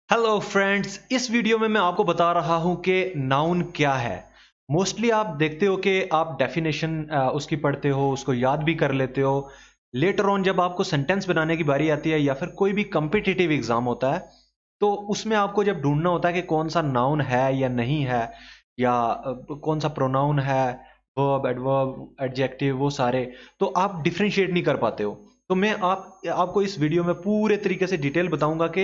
Hello friends, इस video में मैं आपको बता रहा हूं कि नाउन क्या है। मोस्टली आप देखते हो कि आप डेफिनेशन उसकी पढ़ते हो, उसको याद भी कर लेते हो। लेटर ऑन जब आपको सेंटेंस बनाने की बारी आती है या फिर कोई भी कम्पिटिटिव एग्जाम होता है, तो उसमें आपको जब ढूंढना होता है कि कौन सा नाउन है या नहीं है, या कौन सा प्रोनाउन है, वर्ब, एडवर्ब, एडजेक्टिव, वो सारे, तो आप डिफरेंशिएट नहीं कर पाते हो। तो मैं आपको इस वीडियो में पूरे तरीके से डिटेल बताऊंगा कि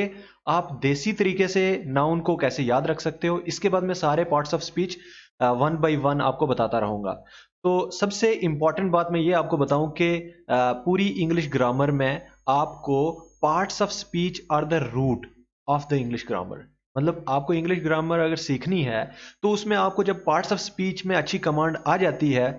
आप देसी तरीके से नाउन को कैसे याद रख सकते हो। इसके बाद मैं सारे parts of speech one by one आपको बताता रहूंगा। तो सबसे इंपॉर्टेंट बात मैं ये आपको बताऊं कि पूरी इंग्लिश ग्रामर में आपको parts of speech are the root of the English grammar. मतलब आपको इंग्लिश ग्रामर अगर सीखनी है, तो उसमें आपको जब पार्ट्स ऑफ स्पीच में अच्छी कमांड आ जाती है,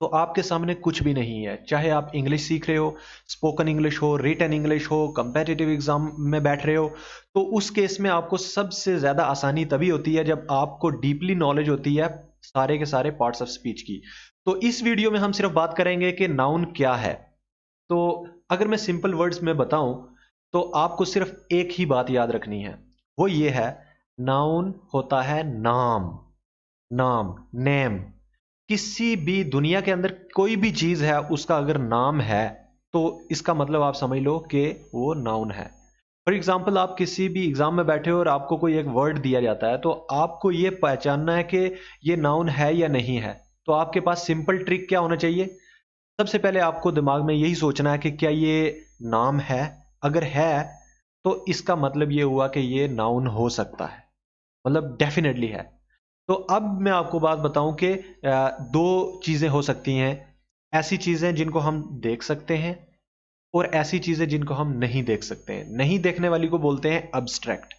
तो आपके सामने कुछ भी नहीं है। चाहे आप इंग्लिश सीख रहे हो, स्पोकन इंग्लिश हो, रिटन इंग्लिश हो, कंपेटिटिव एग्जाम में बैठ रहे हो, तो उस केस में आपको सबसे ज्यादा आसानी तभी होती है जब आपको डीपली नॉलेज होती है सारे के सारे पार्ट्स ऑफ स्पीच की। तो इस वीडियो में हम सिर्फ बात करेंगे कि नाउन क्या है। तो अगर मैं सिंपल वर्ड्स में बताऊं, तो आपको सिर्फ एक ही बात याद रखनी है, वो ये है, नाउन होता है नाम। नाम, नेम। किसी भी दुनिया के अंदर कोई भी चीज है, उसका अगर नाम है, तो इसका मतलब आप समझ लो कि वो नाउन है। फॉर एग्जाम्पल, आप किसी भी एग्जाम में बैठे हो और आपको कोई एक वर्ड दिया जाता है, तो आपको ये पहचानना है कि ये नाउन है या नहीं है। तो आपके पास सिंपल ट्रिक क्या होना चाहिए? सबसे पहले आपको दिमाग में यही सोचना है कि क्या ये नाम है। अगर है, तो इसका मतलब ये हुआ कि ये नाउन हो सकता है, मतलब डेफिनेटली है। तो अब मैं आपको बात बताऊं कि दो चीजें हो सकती हैं। ऐसी चीजें जिनको हम देख सकते हैं, और ऐसी चीजें जिनको हम नहीं देख सकते हैं। नहीं देखने वाली को बोलते हैं अब्स्ट्रैक्ट।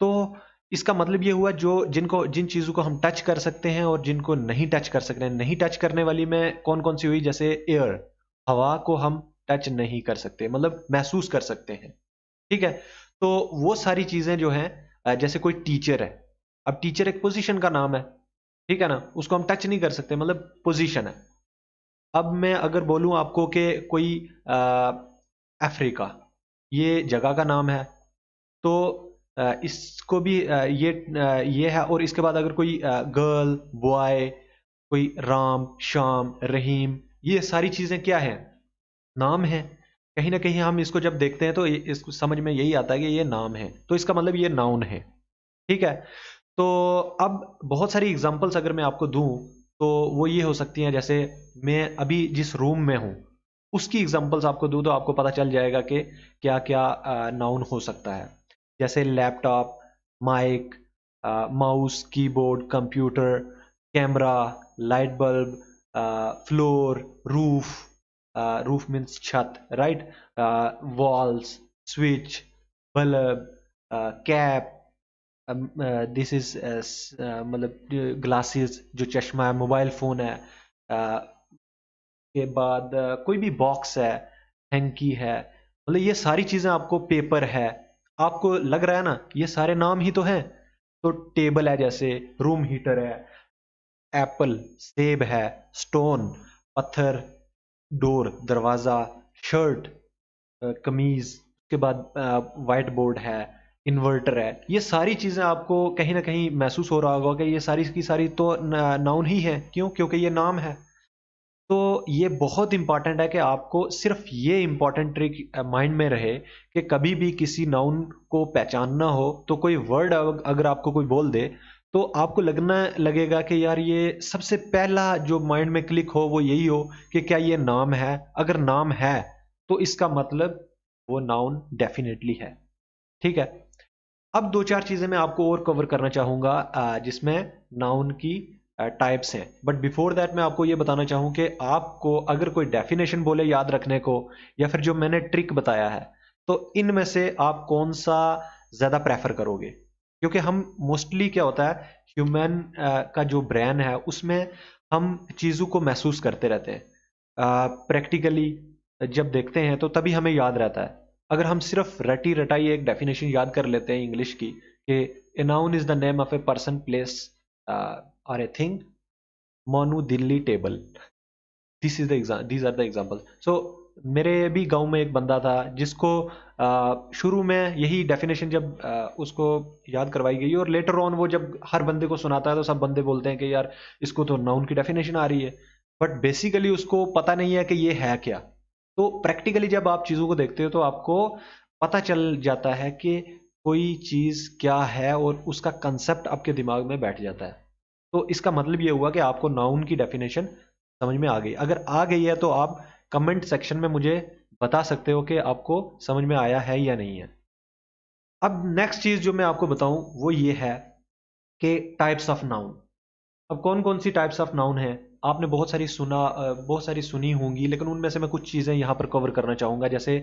तो इसका मतलब ये हुआ, जो जिन चीजों को हम टच कर सकते हैं और जिनको नहीं टच कर सकते हैं। नहीं टच करने वाली में कौन कौन सी हुई? जैसे एयर, हवा को हम टच नहीं कर सकते, मतलब महसूस कर सकते हैं। ठीक है। तो वो सारी चीजें जो हैं, जैसे कोई टीचर है। अब टीचर एक पोजीशन का नाम है, ठीक है ना, उसको हम टच नहीं कर सकते, मतलब पोजीशन है। अब मैं अगर बोलूं आपको कि कोई अफ्रीका, ये जगह का नाम है, तो इसको भी ये है। और इसके बाद अगर कोई गर्ल, बॉय, कोई राम, श्याम, रहीम, ये सारी चीजें क्या है? नाम है। कहीं ना कहीं हम इसको जब देखते हैं, तो इसको समझ में यही आता है कि ये नाम है, तो इसका मतलब ये नाउन है। ठीक है। तो अब बहुत सारी एग्जांपल्स अगर मैं आपको दूं, तो वो ये हो सकती हैं, जैसे मैं अभी जिस रूम में हूं, उसकी एग्जांपल्स आपको दूं, तो आपको पता चल जाएगा कि क्या क्या नाउन हो सकता है। जैसे laptop, mic, mouse, keyboard, computer, camera, light bulb, floor, roof, roof means छत, right, walls, switch, bulb, cap, this is मतलब ग्लासेस, जो चश्मा है, मोबाइल फोन है, के बाद कोई भी बॉक्स है, हैंकी है, मतलब ये सारी चीजें, आपको पेपर है, आपको लग रहा है ना, ये सारे नाम ही तो हैं। तो टेबल है, जैसे रूम हीटर है, एप्पल, सेब है, स्टोन, पत्थर, डोर, दरवाजा, शर्ट, कमीज, उसके बाद वाइट बोर्ड है, इन्वर्टर है। ये सारी चीजें आपको कहीं ना कहीं महसूस हो रहा होगा कि ये सारी की सारी तो नाउन ही है। क्यों? क्योंकि ये नाम है। तो ये बहुत इंपॉर्टेंट है कि आपको सिर्फ ये इंपॉर्टेंट ट्रिक माइंड में रहे कि कभी भी किसी नाउन को पहचानना हो, तो कोई वर्ड अगर आपको कोई बोल दे, तो आपको लगना लगेगा कि यार, ये सबसे पहला जो माइंड में क्लिक हो वो यही हो कि क्या ये नाम है। अगर नाम है, तो इसका मतलब वो नाउन डेफिनेटली है। ठीक है। अब दो चार चीजें मैं आपको और कवर करना चाहूंगा, जिसमें नाउन की टाइप्स हैं। बट बिफोर दैट मैं आपको ये बताना चाहूँ कि आपको अगर कोई डेफिनेशन बोले याद रखने को, या फिर जो मैंने ट्रिक बताया है, तो इनमें से आप कौन सा ज्यादा प्रेफर करोगे? क्योंकि हम मोस्टली क्या होता है, ह्यूमन का जो ब्रेन है, उसमें हम चीजों को महसूस करते रहते हैं। प्रैक्टिकली जब देखते हैं, तो तभी हमें याद रहता है। अगर हम सिर्फ रटी रटाई एक डेफिनेशन याद कर लेते हैं इंग्लिश की, कि a noun is the name of a person, place, और a thing, Monu, Delhi, table, this is the exam, these are the example. So मेरे भी गांव में एक बंदा था जिसको शुरू में यही डेफिनेशन जब उसको याद करवाई गई, और लेटर ऑन वो जब हर बंदे को सुनाता है तो सब बंदे बोलते हैं कि यार इसको तो नाउन की डेफिनेशन आ रही है, बट बेसिकली उसको पता नहीं है कि ये है क्या। तो प्रैक्टिकली जब आप चीज़ों को देखते हो तो आपको पता चल जाता है कि कोई चीज़ क्या है और उसका कंसेप्ट आपके दिमाग में बैठ जाता है। तो इसका मतलब ये हुआ कि आपको नाउन की डेफिनेशन समझ में आ गई। अगर आ गई है तो आप कमेंट सेक्शन में मुझे बता सकते हो कि आपको समझ में आया है या नहीं है। अब नेक्स्ट चीज जो मैं आपको बताऊं वो ये है कि टाइप्स ऑफ नाउन। अब कौन कौन सी टाइप्स ऑफ नाउन है, आपने बहुत सारी सुनी होंगी, लेकिन उनमें से मैं कुछ चीजें यहां पर कवर करना चाहूंगा। जैसे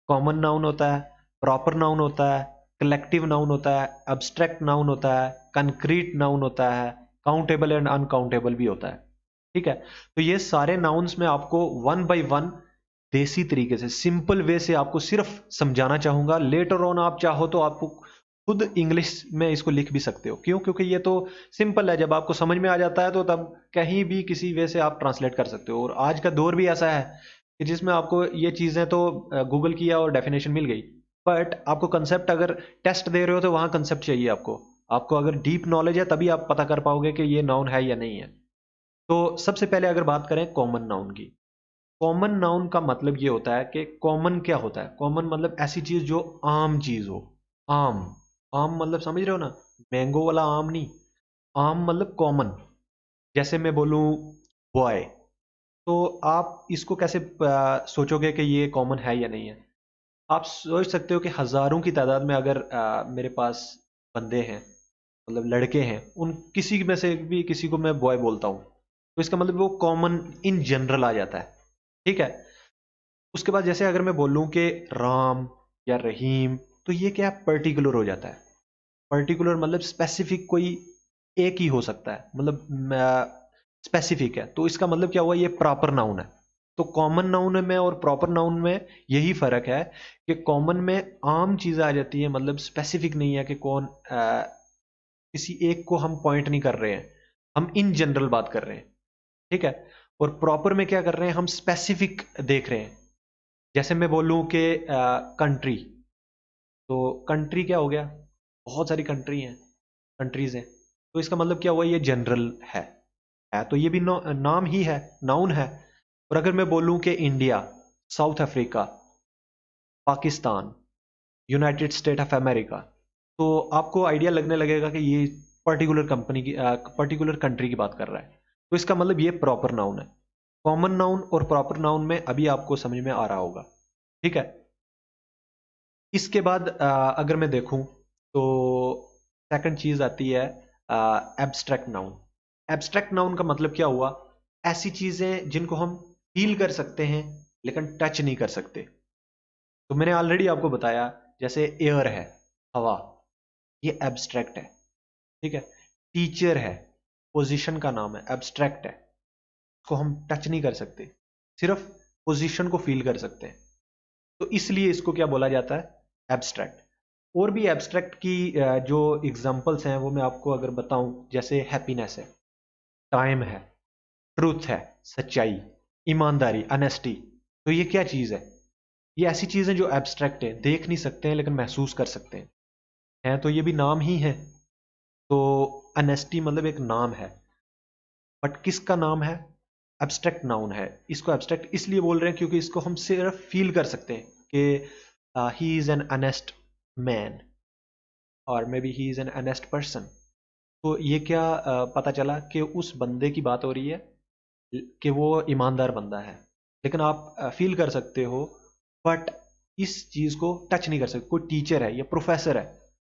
कॉमन नाउन होता है, प्रॉपर नाउन होता है, कलेक्टिव नाउन होता है, एब्स्ट्रैक्ट नाउन होता है, कंक्रीट नाउन होता है, काउंटेबल एंड अनकाउंटेबल भी होता है। ठीक है, तो ये सारे नाउन्स में आपको वन बाय वन देसी तरीके से सिंपल वे से आपको सिर्फ समझाना चाहूंगा। लेटर ऑन आप चाहो तो आपको खुद इंग्लिश में इसको लिख भी सकते हो। क्यों? क्योंकि ये तो सिंपल है, जब आपको समझ में आ जाता है तो तब कहीं भी किसी वे से आप ट्रांसलेट कर सकते हो। और आज का दौर भी ऐसा है कि जिसमें आपको ये चीजें तो गूगल किया और डेफिनेशन मिल गई, बट आपको कंसेप्ट अगर टेस्ट दे रहे हो तो वहां कंसेप्ट चाहिए आपको। आपको अगर डीप नॉलेज है तभी आप पता कर पाओगे कि ये नाउन है या नहीं है। तो सबसे पहले अगर बात करें कॉमन नाउन की, कॉमन नाउन का मतलब ये होता है कि कॉमन क्या होता है? कॉमन मतलब ऐसी चीज जो आम चीज हो। आम, आम मतलब समझ रहे हो ना, मैंगो वाला आम नहीं, आम मतलब कॉमन। जैसे मैं बोलूं बॉय, तो आप इसको कैसे सोचोगे कि ये कॉमन है या नहीं है? आप सोच सकते हो कि हजारों की तादाद में अगर मेरे पास बंदे हैं, मतलब लड़के हैं, उन किसी में से भी किसी को मैं बॉय बोलता हूँ, तो इसका मतलब वो कॉमन इन जनरल आ जाता है। ठीक है, उसके बाद जैसे अगर मैं बोलूं कि राम या रहीम, तो ये क्या पर्टिकुलर हो जाता है। पर्टिकुलर मतलब स्पेसिफिक, कोई एक ही हो सकता है, मतलब स्पेसिफिक है, तो इसका मतलब क्या हुआ, ये प्रॉपर नाउन है। तो कॉमन नाउन में और प्रॉपर नाउन में यही फर्क है कि कॉमन में आम चीजें आ जाती है, मतलब स्पेसिफिक नहीं है कि कौन किसी एक को हम पॉइंट नहीं कर रहे हैं, हम इन जनरल बात कर रहे हैं। ठीक है, और प्रॉपर में क्या कर रहे हैं, हम स्पेसिफिक देख रहे हैं। जैसे मैं बोलूं कि कंट्री, तो कंट्री क्या हो गया, बहुत सारी कंट्रीज हैं, तो इसका मतलब क्या हुआ, ये जनरल है तो ये भी नाम ही है, नाउन है। और अगर मैं बोलूं कि India, south Africa, Pakistan, United state of America, तो आपको आइडिया लगने लगेगा कि ये पर्टिकुलर कंपनी की, पर्टिकुलर कंट्री की बात कर रहा है। तो इसका मतलब ये प्रॉपर नाउन है। कॉमन नाउन और प्रॉपर नाउन में अभी आपको समझ में आ रहा होगा। ठीक है, इसके बाद अगर मैं देखूं तो सेकंड चीज आती है एब्स्ट्रैक्ट नाउन। एब्स्ट्रैक्ट नाउन का मतलब क्या हुआ, ऐसी चीजें जिनको हम फील कर सकते हैं लेकिन टच नहीं कर सकते। तो मैंने ऑलरेडी आपको बताया, जैसे एयर है, हवा, ये एब्स्ट्रैक्ट है। ठीक है, टीचर है, पोजीशन का नाम है, एब्स्ट्रैक्ट है, इसको हम टच नहीं कर सकते, सिर्फ पोजीशन को फील कर सकते हैं, तो इसलिए इसको क्या बोला जाता है, एब्स्ट्रैक्ट। और भी एब्स्ट्रैक्ट की जो एग्जांपल्स हैं वो मैं आपको अगर बताऊं, जैसे हैप्पीनेस है, टाइम है, ट्रूथ है, सच्चाई, ईमानदारी, ऑनेस्टी, तो ये क्या चीज है, ये ऐसी चीजें जो एब्स्ट्रैक्ट है, देख नहीं सकते हैं लेकिन महसूस कर सकते हैं, तो ये भी नाम ही है। तो ऑनेस्टी मतलब एक नाम है, बट किसका नाम है, एब्स्ट्रैक्ट नाउन है। इसको एब्स्ट्रैक्ट इसलिए बोल रहे हैं क्योंकि इसको हम सिर्फ फील कर सकते हैं कि he is an honest man, और maybe he is an honest person. तो ये क्या पता चला कि उस बंदे की बात हो रही है कि वो ईमानदार बंदा है, लेकिन आप फील कर सकते हो, बट इस चीज को टच नहीं कर सकते। कोई टीचर है या प्रोफेसर है,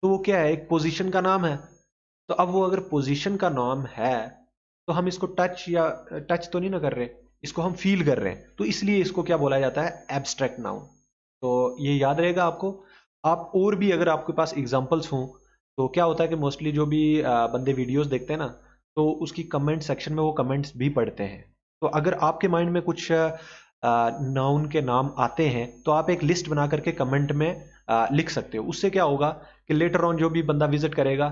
तो वो क्या है, एक पोजीशन का नाम है। तो अब वो अगर पोजीशन का नाम है तो हम इसको टच तो नहीं ना कर रहे, इसको हम फील कर रहे हैं, तो इसलिए इसको क्या बोला जाता है, एब्स्ट्रैक्ट नाउन। तो ये याद रहेगा आपको। आप और भी अगर आपके पास एग्जांपल्स हों, तो क्या होता है कि मोस्टली जो भी बंदे वीडियोस देखते हैं ना, तो उसकी कमेंट सेक्शन में वो कमेंट्स भी पढ़ते हैं। तो अगर आपके माइंड में कुछ नाउन के नाम आते हैं तो आप एक लिस्ट बना करके कमेंट में लिख सकते हो। उससे क्या होगा कि लेटर ऑन जो भी बंदा विजिट करेगा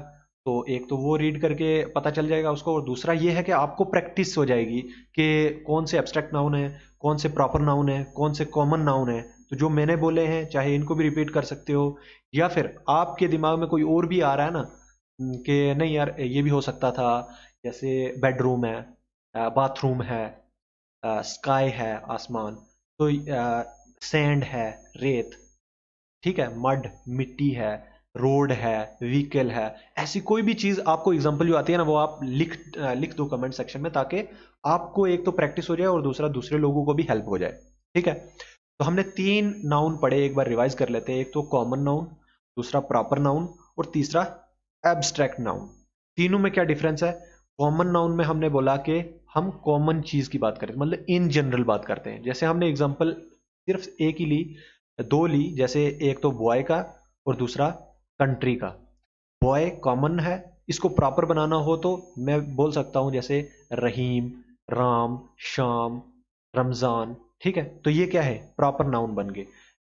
तो एक तो वो रीड करके पता चल जाएगा उसको, और दूसरा ये है कि आपको प्रैक्टिस हो जाएगी कि कौन से एब्स्ट्रैक्ट नाउन है, कौन से प्रॉपर नाउन है, कौन से कॉमन नाउन है। तो जो मैंने बोले हैं चाहे इनको भी रिपीट कर सकते हो, या फिर आपके दिमाग में कोई और भी आ रहा है ना कि नहीं यार ये भी हो सकता था, जैसे बेडरूम है, बाथरूम है, स्काई है आसमान, तो सैंड है रेत, ठीक है, मड मिट्टी है, रोड है, व्हीकल है, ऐसी कोई भी चीज आपको एग्जांपल जो आती है ना वो आप लिख दो कमेंट सेक्शन में, ताकि आपको एक तो प्रैक्टिस हो जाए और दूसरा दूसरे लोगों को भी हेल्प हो जाए। ठीक है, तो हमने 3 नाउन पढ़े, एक बार रिवाइज कर लेते हैं। एक तो कॉमन नाउन, दूसरा प्रॉपर नाउन, और तीसरा एब्स्ट्रैक्ट नाउन। तीनों में क्या डिफरेंस है? कॉमन नाउन में हमने बोला कि हम कॉमन चीज की बात करते हैं, मतलब इन जनरल बात करते हैं। जैसे हमने एग्जांपल सिर्फ एक ही ली, दो ली, जैसे एक तो बॉय का और दूसरा कंट्री का। बॉय कॉमन है, इसको प्रॉपर बनाना हो तो मैं बोल सकता हूं जैसे रहीम, राम, शाम, रमजान। ठीक है, तो ये क्या है? प्रॉपर नाउन बन गए।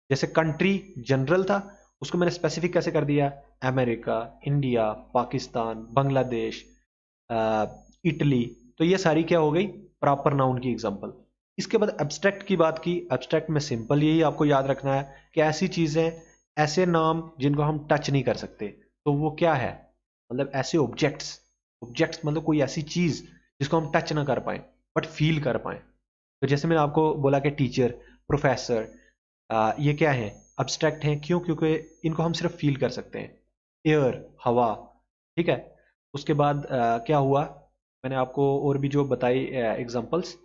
जैसे कंट्री जनरल था, उसको मैंने स्पेसिफिक कैसे कर दिया? America, India, Pakistan, Bangladesh, Italy. तो ये सारी क्या हो गई? प्रॉपर नाउन की एग्जांपल। इसके बाद एब्स्ट्रैक्ट की बात की। एब्स्ट्रैक्ट में सिंपल यही आपको याद रखना है कि ऐसी चीजें, ऐसे नाम जिनको हम टच नहीं कर सकते, तो वो क्या है? मतलब ऐसे ऑब्जेक्ट्स। ऑब्जेक्ट्स मतलब कोई ऐसी चीज जिसको हम टच ना कर पाए बट फील कर पाए। तो जैसे मैंने आपको बोला कि टीचर, प्रोफेसर, ये क्या है? अब्स्ट्रैक्ट हैं। क्यों? क्योंकि इनको हम सिर्फ फील कर सकते हैं। एयर, हवा। ठीक है, उसके बाद क्या हुआ? मैंने आपको और भी जो बताई एग्जांपल्स,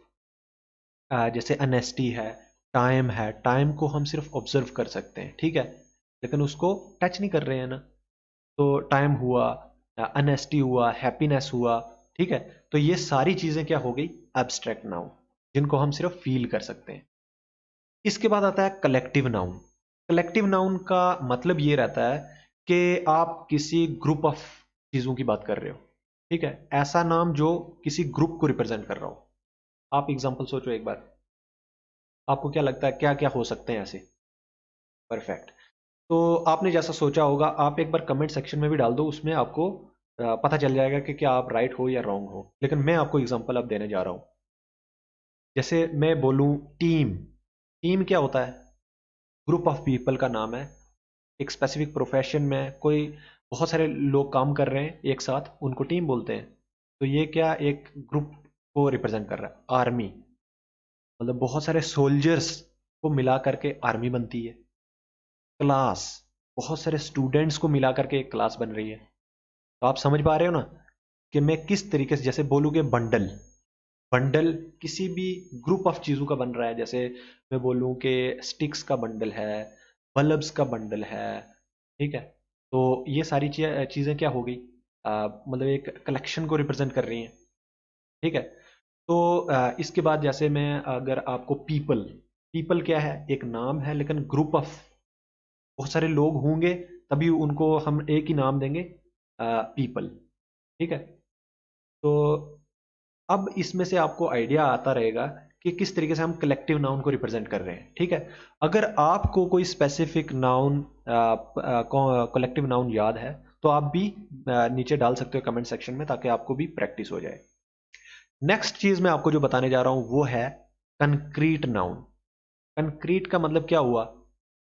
जैसे अनेस्टी है, टाइम को हम सिर्फ ऑब्जर्व कर सकते हैं, ठीक है, लेकिन उसको टच नहीं कर रहे हैं ना। तो टाइम हुआ, अनेस्टी हुआ, हैप्पीनेस हुआ। ठीक है, तो ये सारी चीजें क्या हो गई? एब्स्ट्रैक्ट नाउन, जिनको हम सिर्फ फील कर सकते हैं। इसके बाद आता है कलेक्टिव नाउन। कलेक्टिव नाउन का मतलब ये रहता है कि आप किसी ग्रुप ऑफ चीजों की बात कर रहे हो। ठीक है, ऐसा नाम जो किसी ग्रुप को रिप्रेजेंट कर रहा हो। आप एग्जांपल सोचो एक बार, आपको क्या लगता है क्या क्या हो सकते हैं ऐसे? परफेक्ट। तो आपने जैसा सोचा होगा, आप एक बार कमेंट सेक्शन में भी डाल दो, उसमें आपको पता चल जाएगा कि क्या आप राइट हो या रॉन्ग हो। लेकिन मैं आपको एग्जांपल अब देने जा रहा हूं। जैसे मैं बोलूं टीम। टीम क्या होता है? ग्रुप ऑफ पीपल का नाम है। एक स्पेसिफिक प्रोफेशन में कोई बहुत सारे लोग काम कर रहे हैं एक साथ, उनको टीम बोलते हैं। तो ये क्या एक ग्रुप को रिप्रेजेंट कर रहा है? आर्मी, मतलब बहुत सारे सोल्जर्स को मिला करके आर्मी बनती है। क्लास, बहुत सारे स्टूडेंट्स को मिला करके एक क्लास बन रही है। तो आप समझ पा रहे हो ना कि मैं किस तरीके से, जैसे बोलूँ कि बंडल, बंडल किसी भी ग्रुप ऑफ चीज़ों का बन रहा है। जैसे मैं बोलूँ कि स्टिक्स का बंडल है, बल्ब्स का बंडल है। ठीक है, तो ये सारी चीज़ें क्या हो गई? मतलब एक कलेक्शन को रिप्रेजेंट कर रही हैं। ठीक है, तो इसके बाद जैसे मैं अगर आपको पीपल, पीपल क्या है? एक नाम है, लेकिन ग्रुप ऑफ बहुत सारे लोग होंगे तभी उनको हम एक ही नाम देंगे, पीपल। ठीक है, तो अब इसमें से आपको आइडिया आता रहेगा कि किस तरीके से हम कलेक्टिव नाउन को रिप्रेजेंट कर रहे हैं। ठीक है, अगर आपको कोई स्पेसिफिक नाउन, कलेक्टिव नाउन याद है तो आप भी नीचे डाल सकते हो कमेंट सेक्शन में, ताकि आपको भी प्रैक्टिस हो जाए। नेक्स्ट चीज मैं आपको जो बताने जा रहा हूं वो है कंक्रीट नाउन। कंक्रीट का मतलब क्या हुआ?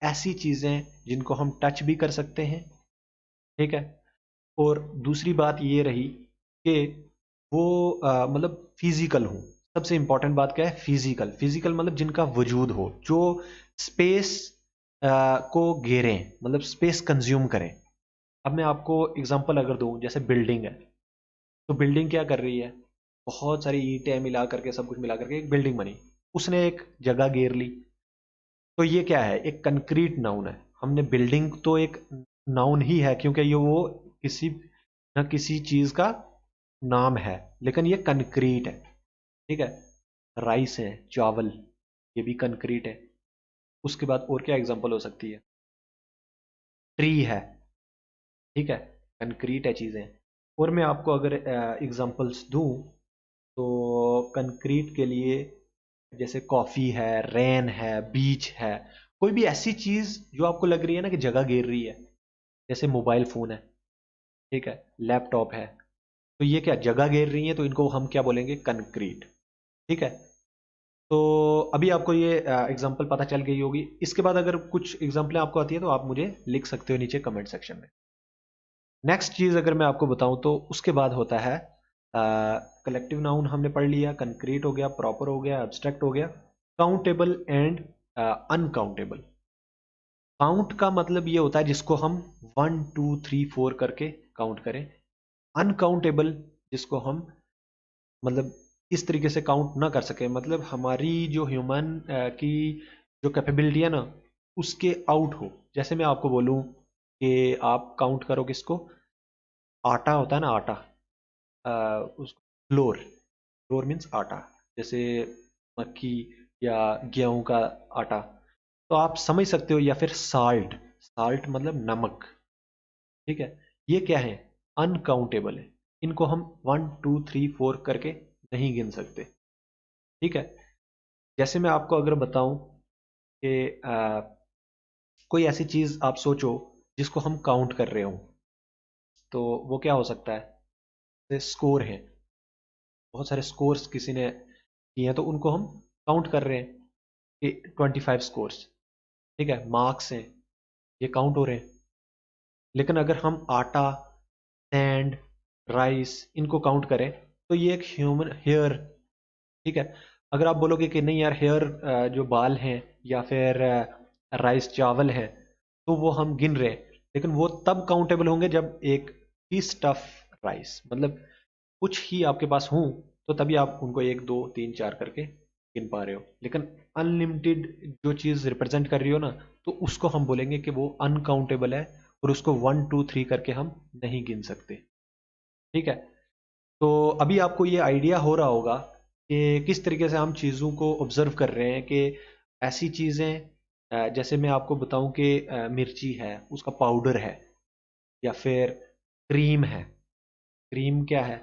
ऐसी चीजें जिनको हम टच भी कर सकते हैं। ठीक है, और दूसरी बात ये रही कि वो मतलब फिजिकल हो। सबसे इंपॉर्टेंट बात क्या है? फिजिकल। फिजिकल मतलब जिनका वजूद हो, जो स्पेस को घेरें, मतलब स्पेस कंज्यूम करें। अब मैं आपको एग्जांपल अगर दूं, जैसे बिल्डिंग है, तो बिल्डिंग क्या कर रही है? बहुत सारी ईंटें मिला करके, सब कुछ मिला करके एक बिल्डिंग बनी, उसने एक जगह घेर ली। तो ये क्या है? एक कंक्रीट नाउन है। हमने बिल्डिंग तो एक नाउन ही है, क्योंकि ये वो किसी न किसी चीज का नाम है, लेकिन ये कंक्रीट है। ठीक है, राइस है, चावल, ये भी कंक्रीट है। उसके बाद और क्या एग्जांपल हो सकती है? ट्री है। ठीक है, कंक्रीट है चीजें। और मैं आपको अगर एग्जांपल्स दूं, तो कंक्रीट के लिए जैसे कॉफी है, रेन है, बीच है, कोई भी ऐसी चीज जो आपको लग रही है ना कि जगह घेर रही है। जैसे मोबाइल फोन है, ठीक है, लैपटॉप है, तो ये क्या जगह घेर रही है, तो इनको हम क्या बोलेंगे, कंक्रीट। ठीक है, तो अभी आपको ये एग्जांपल पता चल गई होगी। इसके बाद अगर कुछ एग्जांपलें आपको आती है तो आप मुझे लिख सकते हो नीचे कमेंट सेक्शन में। नेक्स्ट चीज अगर मैं आपको बताऊं तो उसके बाद होता है कलेक्टिव नाउन हमने पढ़ लिया, कंक्रीट हो गया, प्रॉपर हो गया, एब्स्ट्रैक्ट हो गया, काउंटेबल एंड अनकाउंटेबल। काउंट का मतलब ये होता है जिसको हम 1 2 3 4 करके काउंट करें। अनकाउंटेबल जिसको हम मतलब इस तरीके से काउंट ना कर सके, मतलब हमारी जो ह्यूमन की जो कैपेबिलिटी है ना उसके आउट हो। जैसे मैं आपको बोलूं कि आप काउंट करो किसको, आटा होता है ना आटा, उसको फ्लोर, फ्लोर मीन्स आटा, जैसे मक्की या गेहूं का आटा, तो आप समझ सकते हो। या फिर साल्ट, साल्ट मतलब नमक। ठीक है, ये क्या है, अनकाउंटेबल है, इनको हम 1 2 3 4 करके नहीं गिन सकते। ठीक है, जैसे मैं आपको अगर बताऊं कि कोई ऐसी चीज आप सोचो जिसको हम काउंट कर रहे हो, तो वो क्या हो सकता है, जैसे स्कोर है, बहुत सारे स्कोर्स किसी ने किए हैं तो उनको हम काउंट कर रहे हैं कि 25 स्कोर्स। ठीक है, मार्क्स हैं, ये काउंट हो रहे हैं। लेकिन अगर हम आटा, सैंड, राइस इनको काउंट करें तो ये एक ह्यूमन हेयर। ठीक है, अगर आप बोलोगे कि नहीं यार हेयर जो बाल हैं या फिर राइस चावल है तो वो हम गिन रहे हैं, लेकिन वो तब काउंटेबल होंगे जब एक ही स्टफ राइस, मतलब कुछ ही आपके पास हों, तो तभी आप उनको 1 2 3 4 करके गिन पा रहे हो। लेकिन अनलिमिटेड जो चीज़ रिप्रेजेंट कर रही हो ना, तो उसको हम बोलेंगे कि वो अनकाउंटेबल है और उसको 1 2 3 करके हम नहीं गिन सकते। ठीक है, तो अभी आपको ये आइडिया हो रहा होगा कि किस तरीके से हम चीज़ों को ऑब्जर्व कर रहे हैं कि ऐसी चीज़ें जैसे मैं आपको बताऊं कि मिर्ची है उसका पाउडर है, या फिर क्रीम है। क्रीम क्या है,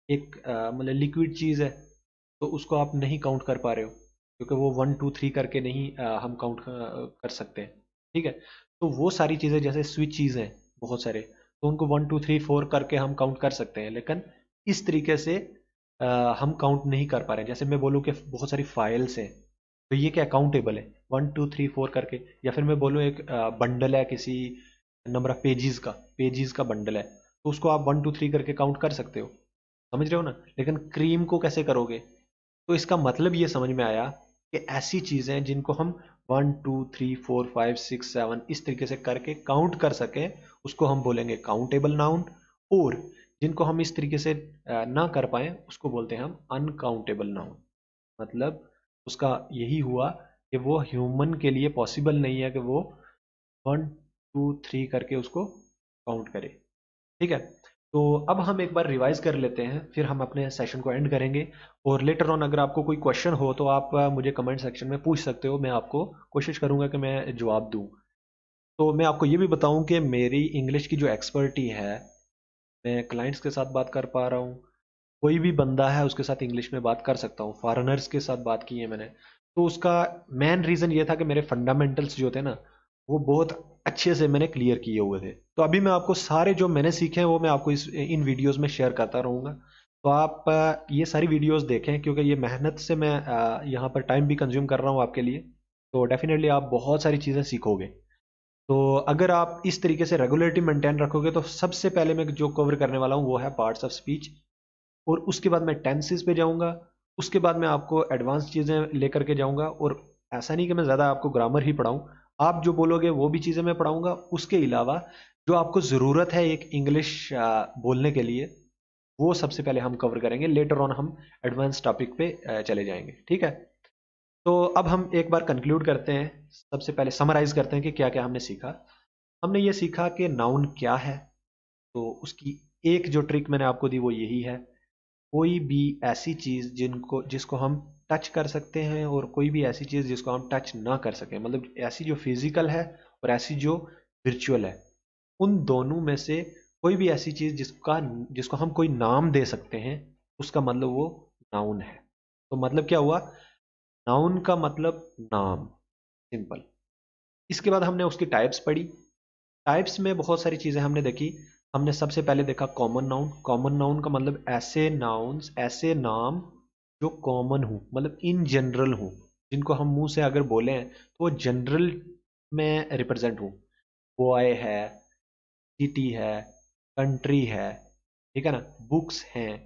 एक मतलब लिक्विड चीज़ है, तो उसको आप नहीं काउंट कर पा रहे हो क्योंकि वो 1 2 3 करके नहीं हम काउंट कर सकते हैं। ठीक है, तो वो सारी चीज़ें जैसे स्विच चीज़ हैं बहुत सारे, तो उनको 1 2 3 4 करके हम काउंट कर सकते हैं, लेकिन इस तरीके से हम काउंट नहीं कर पा रहे हैं। जैसे मैं बोलूँ कि बहुत सारी फाइल्स हैं, तो ये क्या काउंटेबल है 1 2 3 4 करके। या फिर मैं बोलूँ एक बंडल है किसी नंबर ऑफ पेजीज का बंडल है, तो उसको आप 1 2 3 करके काउंट कर सकते हो, समझ रहे हो ना। लेकिन क्रीम को कैसे करोगे, तो इसका मतलब ये समझ में आया कि ऐसी चीजें जिनको हम 1 2 3 4 5 6 7 इस तरीके से करके काउंट कर सके उसको हम बोलेंगे काउंटेबल नाउन, और जिनको हम इस तरीके से ना कर पाए उसको बोलते हैं हम अनकाउंटेबल नाउन। मतलब उसका यही हुआ कि वो ह्यूमन के लिए पॉसिबल नहीं है कि वो 1 2 3 करके उसको काउंट करे। ठीक है, तो अब हम एक बार रिवाइज कर लेते हैं, फिर हम अपने सेशन को एंड करेंगे। और लेटर ऑन अगर आपको कोई क्वेश्चन हो तो आप मुझे कमेंट सेक्शन में पूछ सकते हो, मैं आपको कोशिश करूंगा कि मैं जवाब दूं। तो मैं आपको ये भी बताऊं कि मेरी इंग्लिश की जो एक्सपर्टी है, मैं क्लाइंट्स के साथ बात कर पा रहा हूँ, कोई भी बंदा है उसके साथ इंग्लिश में बात कर सकता हूँ, फॉरेनर्स के साथ बात की है मैंने। तो उसका मेन रीज़न ये था कि मेरे फंडामेंटल्स जो थे ना वो बहुत अच्छे से मैंने क्लियर किए हुए थे। तो अभी मैं आपको सारे जो मैंने सीखे हैं वो मैं आपको इन वीडियोस में शेयर करता रहूँगा। तो आप ये सारी वीडियोस देखें क्योंकि ये मेहनत से मैं यहाँ पर टाइम भी कंज्यूम कर रहा हूँ आपके लिए। तो डेफिनेटली आप बहुत सारी चीज़ें सीखोगे। तो अगर आप इस तरीके से रेगुलरिटी मेंटेन रखोगे तो सबसे पहले मैं जो कवर करने वाला हूँ वो है पार्ट्स ऑफ स्पीच, और उसके बाद मैं टेंसेस पे जाऊंगा। उसके बाद मैं आपको एडवांस चीज़ें लेकर के जाऊंगा, और ऐसा नहीं कि मैं ज़्यादा आपको ग्रामर ही पढ़ाऊं, आप जो बोलोगे वो भी चीज़ें मैं पढ़ाऊंगा। उसके अलावा जो आपको ज़रूरत है एक इंग्लिश बोलने के लिए, वो सबसे पहले हम कवर करेंगे, लेटर ऑन हम एडवांस टॉपिक पे चले जाएंगे। ठीक है, तो अब हम एक बार कंक्लूड करते हैं, सबसे पहले समराइज करते हैं कि क्या क्या हमने सीखा। हमने ये सीखा कि नाउन क्या है, तो उसकी एक जो ट्रिक मैंने आपको दी वो यही है, कोई भी ऐसी चीज जिसको हम टच कर सकते हैं और कोई भी ऐसी चीज जिसको हम टच ना कर सकें, मतलब ऐसी जो फिजिकल है और ऐसी जो वर्चुअल है, उन दोनों में से कोई भी ऐसी चीज जिसको हम कोई नाम दे सकते हैं, उसका मतलब वो नाउन है। तो मतलब क्या हुआ, नाउन का मतलब नाम, सिंपल। इसके बाद हमने उसकी टाइप्स पढ़ी। टाइप्स में बहुत सारी चीजें हमने देखी। हमने सबसे पहले देखा कॉमन नाउन। कॉमन नाउन का मतलब ऐसे नाउन्स, ऐसे नाम जो कॉमन हो, मतलब इन जनरल हो, जिनको हम मुंह से अगर बोलें तो वो जनरल में रिप्रेजेंट हो। बॉय है, सिटी है, कंट्री है, ठीक है ना, बुक्स हैं,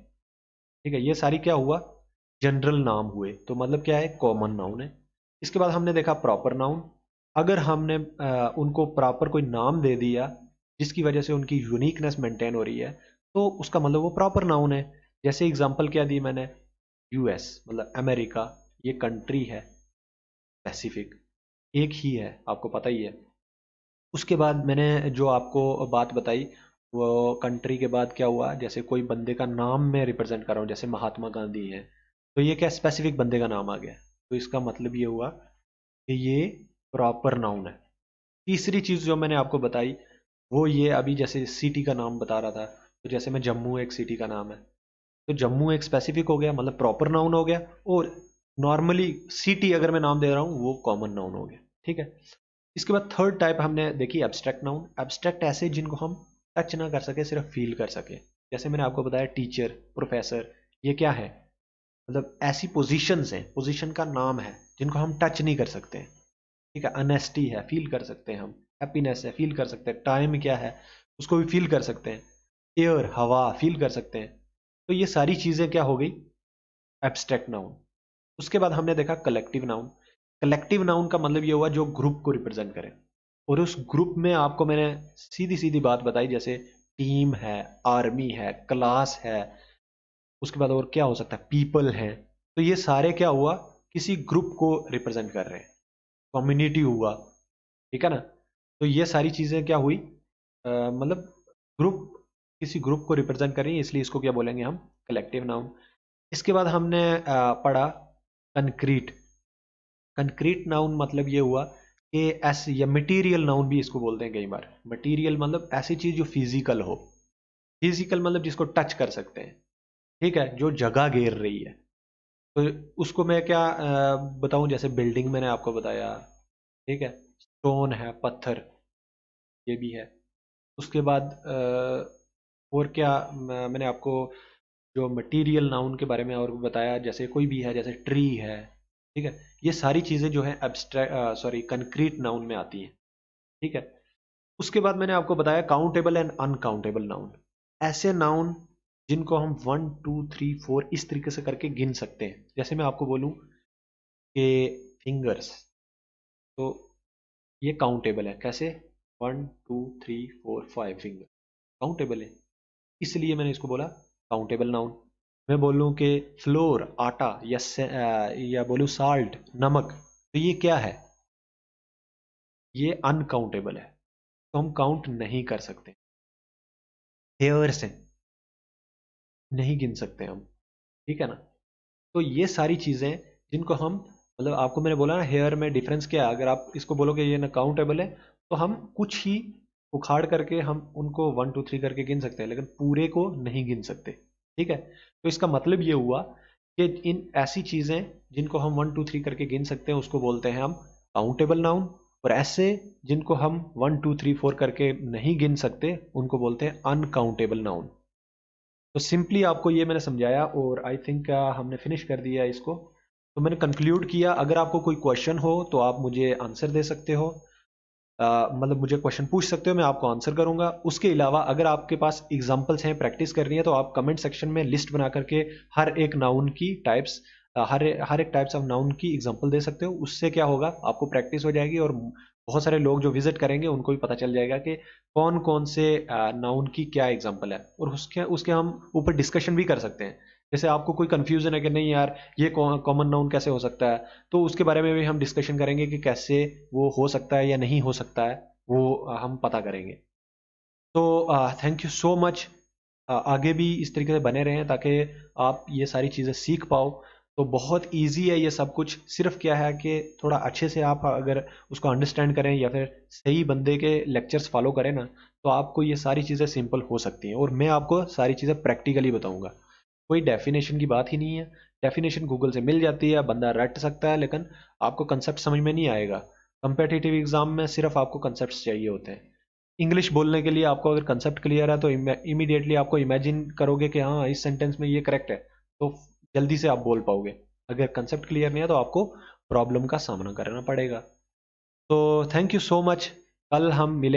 ठीक है, ये सारी क्या हुआ, जनरल नाम हुए, तो मतलब क्या है, कॉमन नाउन है। इसके बाद हमने देखा प्रॉपर नाउन। अगर हमने उनको प्रॉपर कोई नाम दे दिया जिसकी वजह से उनकी यूनिकनेस मेंटेन हो रही है, तो उसका मतलब वो प्रॉपर नाउन है। जैसे एग्जांपल क्या दी मैंने, यूएस मतलब अमेरिका, ये कंट्री है, पैसिफिक, एक ही है, आपको पता ही है। उसके बाद मैंने जो आपको बात बताई, वो कंट्री के बाद क्या हुआ, जैसे कोई बंदे का नाम मैं रिप्रेजेंट कर रहा हूँ, जैसे महात्मा गांधी है, तो ये क्या स्पेसिफिक बंदे का नाम आ गया, तो इसका मतलब ये हुआ कि ये प्रॉपर नाउन है। तीसरी चीज़ जो मैंने आपको बताई, वो ये अभी जैसे सिटी का नाम बता रहा था, तो जैसे मैं जम्मू, एक सिटी का नाम है, तो जम्मू एक स्पेसिफिक हो गया, मतलब प्रॉपर नाउन हो गया, और नॉर्मली सिटी अगर मैं नाम दे रहा हूँ वो कॉमन नाउन हो गया, ठीक है। इसके बाद थर्ड टाइप हमने देखी एब्स्ट्रैक्ट नाउन। एब्स्ट्रैक्ट ऐसे जिनको हम टच ना कर सके, सिर्फ फील कर सके। जैसे मैंने आपको बताया टीचर, प्रोफेसर, ये क्या है, मतलब ऐसी पोजीशंस हैं, पोजीशन का नाम है जिनको हम टच नहीं कर सकते, ठीक है। अनेस्टी है, फील कर सकते हैं हम। हैप्पीनेस है, फील कर सकते हैं। टाइम क्या है, उसको भी फील कर सकते हैं। एयर, हवा, फील कर सकते हैं। तो ये सारी चीजें क्या हो गई, एब्स्ट्रैक्ट नाउन। उसके बाद हमने देखा कलेक्टिव नाउन। कलेक्टिव नाउन का मतलब ये हुआ जो ग्रुप को रिप्रेजेंट करे, और उस ग्रुप में आपको मैंने सीधी सीधी बात बताई, जैसे टीम है, आर्मी है, क्लास है, उसके बाद और क्या हो सकता है, पीपल है। तो ये सारे क्या हुआ, किसी ग्रुप को रिप्रेजेंट कर रहे हैं, कम्युनिटी हुआ, ठीक है ना। तो ये सारी चीजें क्या हुई, मतलब ग्रुप, किसी ग्रुप को रिप्रेजेंट कर रही है, इसलिए इसको क्या बोलेंगे हम, कलेक्टिव नाउन। इसके बाद हमने पढ़ा कंक्रीट। कंक्रीट नाउन मतलब ये हुआ कि ऐसे, या मटेरियल नाउन भी इसको बोलते हैं कई बार। मटेरियल मतलब ऐसी चीज जो फिजिकल हो, फिजिकल मतलब जिसको टच कर सकते हैं, ठीक है, जो जगह घेर रही है। तो उसको मैं क्या बताऊं, जैसे बिल्डिंग मैंने आपको बताया, ठीक है, स्टोन है, पत्थर, ये भी है। उसके बाद और क्या, मैंने आपको जो मटेरियल नाउन के बारे में और भी बताया, जैसे कोई भी है, जैसे ट्री है, ठीक है। ये सारी चीजें जो है एब्स्ट्रैक्ट, सॉरी, कंक्रीट नाउन में आती हैं, ठीक है। उसके बाद मैंने आपको बताया काउंटेबल एंड अनकाउंटेबल नाउन। ऐसे नाउन जिनको हम 1 2 3 4 इस तरीके से करके गिन सकते हैं। जैसे मैं आपको बोलूं कि फिंगर्स, तो ये काउंटेबल है, कैसे, 1 2 3 4 5 फिंगर काउंटेबल है, इसलिए मैंने इसको बोला काउंटेबल नाउन। मैं बोलूं कि फ्लोर, आटा, या बोलूं साल्ट, नमक, तो ये क्या है, ये अनकाउंटेबल है, तो हम काउंट नहीं कर सकते। हेयर से नहीं गिन सकते हम, ठीक है ना। तो ये सारी चीजें जिनको हम, मतलब आपको मैंने बोला ना, हेयर में डिफरेंस क्या है, अगर आप इसको बोलोगे ये ना काउंटेबल है, तो हम कुछ ही उखाड़ करके हम उनको 1 2 3 करके गिन सकते हैं, लेकिन पूरे को नहीं गिन सकते, ठीक है। तो इसका मतलब ये हुआ कि इन ऐसी चीजें जिनको हम 1 2 3 करके गिन सकते हैं, उसको बोलते हैं हम काउंटेबल नाउन, और ऐसे जिनको हम 1 2 3 4 करके नहीं गिन सकते, उनको बोलते हैं अनकाउंटेबल नाउन। तो सिंपली आपको ये मैंने समझाया, और आई थिंक हमने फिनिश कर दिया इसको। तो मैंने कंक्लूड किया, अगर आपको कोई क्वेश्चन हो तो आप मुझे आंसर दे सकते हो, मतलब मुझे क्वेश्चन पूछ सकते हो, मैं आपको आंसर करूंगा। उसके अलावा अगर आपके पास एग्जांपल्स हैं, प्रैक्टिस करनी है, तो आप कमेंट सेक्शन में लिस्ट बना करके हर एक नाउन की टाइप्स, हर एक टाइप्स ऑफ नाउन की एग्जांपल दे सकते हो। उससे क्या होगा, आपको प्रैक्टिस हो जाएगी, और बहुत सारे लोग जो विजिट करेंगे उनको भी पता चल जाएगा कि कौन कौन से नाउन की क्या एग्जांपल है, और उसके उसके हम ऊपर डिस्कशन भी कर सकते हैं। जैसे आपको कोई कंफ्यूजन है कि नहीं यार, ये कॉमन नाउन कैसे हो सकता है, तो उसके बारे में भी हम डिस्कशन करेंगे कि कैसे वो हो सकता है या नहीं हो सकता है, वो हम पता करेंगे। तो थैंक यू सो मच। आगे भी इस तरीके से बने रहें ताकि आप ये सारी चीज़ें सीख पाओ। तो बहुत इजी है ये सब कुछ, सिर्फ क्या है कि थोड़ा अच्छे से आप अगर उसको अंडरस्टैंड करें, या फिर सही बंदे के लेक्चर्स फॉलो करें ना, तो आपको ये सारी चीज़ें सिंपल हो सकती हैं, और मैं आपको सारी चीज़ें प्रैक्टिकली बताऊंगा। कोई डेफिनेशन की बात ही नहीं है। डेफिनेशन गूगल से मिल जाती है, बंदा रट सकता है, लेकिन आपको कंसेप्ट समझ में नहीं आएगा। कंपेटिटिव एग्जाम में सिर्फ आपको कंसेप्ट चाहिए होते हैं। इंग्लिश बोलने के लिए आपको अगर कंसेप्ट क्लियर है तो इमीडिएटली आपको इमेजिन करोगे कि हाँ इस सेंटेंस में ये करेक्ट है, तो जल्दी से आप बोल पाओगे। अगर कंसेप्ट क्लियर नहीं है तो आपको प्रॉब्लम का सामना करना पड़ेगा। तो थैंक यू सो मच, कल हम मिले।